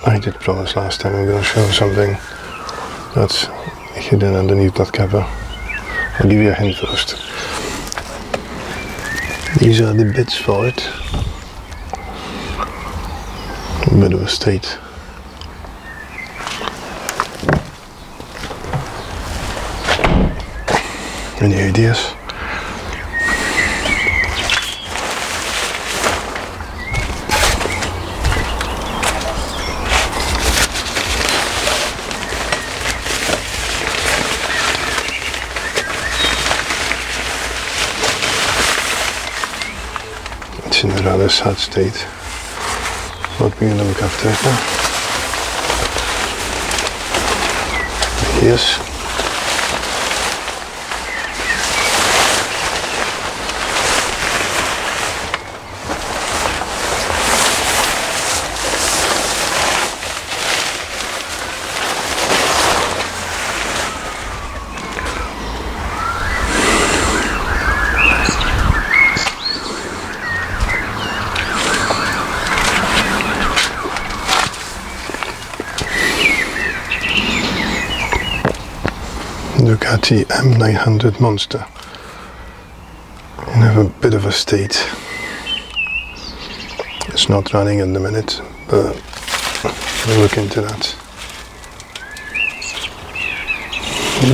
I did promise last time I'm going to show something that's hidden underneath that cover. I'll give you a hint first. These are the bits for it. A bit of a state. Any ideas? It's in a rather sad state. What we're going to look after it now. Yes. Ducati M900 Monster. In a bit of a state. It's not running in the minute, but we'll look into that.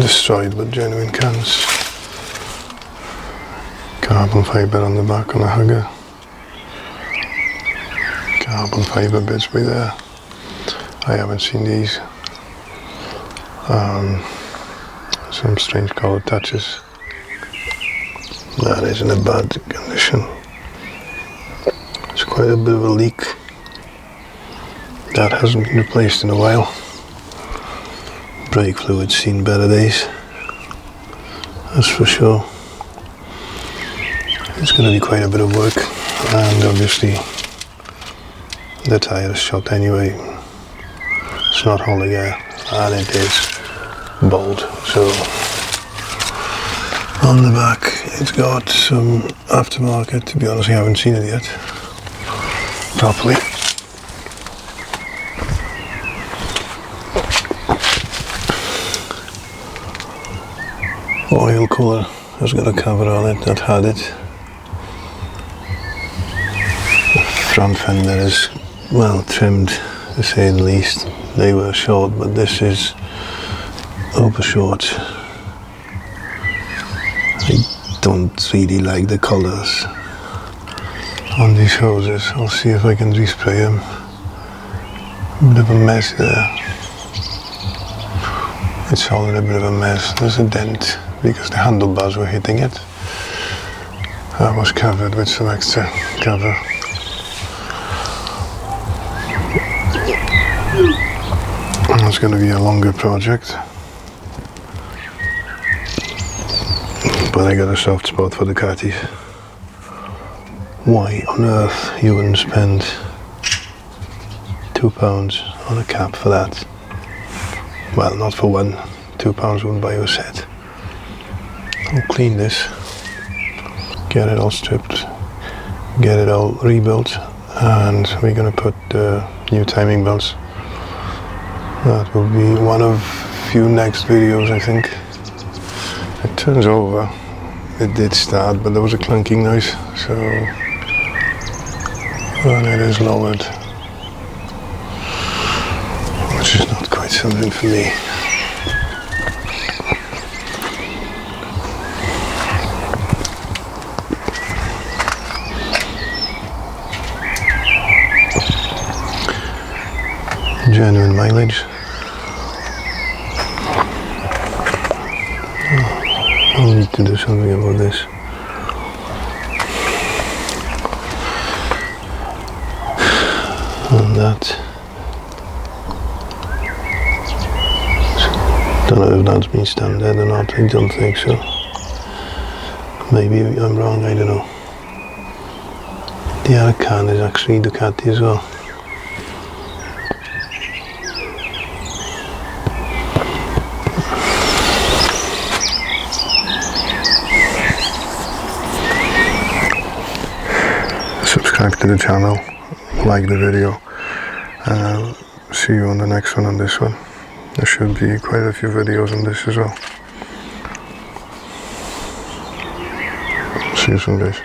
Destroyed but genuine cans. Carbon fibre on the back on a hugger. Carbon fibre bits by there. I haven't seen these. Some strange color touches. That is in a bad condition. It's quite a bit of a leak. That hasn't been replaced in a while. Brake fluid's seen better days. That's for sure. It's going to be quite a bit of work, and obviously the tire is shot anyway. It's not holding air, and it is bold. So on the back it's got some aftermarket. To be honest, I haven't seen it yet properly. Oil cooler has got a cover on it that had it. The front fender is well trimmed, to say the least. They were short, but this is over short. I don't really like the colors on these hoses. I'll see if I can respray them. A bit of a mess there. It's all in a bit of a mess. There's a dent because the handlebars were hitting it. I was covered with some extra cover. It's going to be a longer project. But I got a soft spot for Ducatis. Why on earth you wouldn't spend £2 on a cap for that? Well, not for one. £2 wouldn't buy you a set. I'll clean this, get it all stripped, get it all rebuilt, and we're going to put new timing belts. That will be one of few next videos, I think. It turns over. It did start, but there was a clunking noise, so when it is lowered, which is not quite something for me. Genuine mileage. I'll need to do something about this. And that. Don't know if that's been stamped dead or not. I don't think so. Maybe I'm wrong, I don't know. The other can is actually Ducati as well. Subscribe to the channel, like the video, see you on the next one on this one. There should be quite a few videos on this as well. See you soon, guys.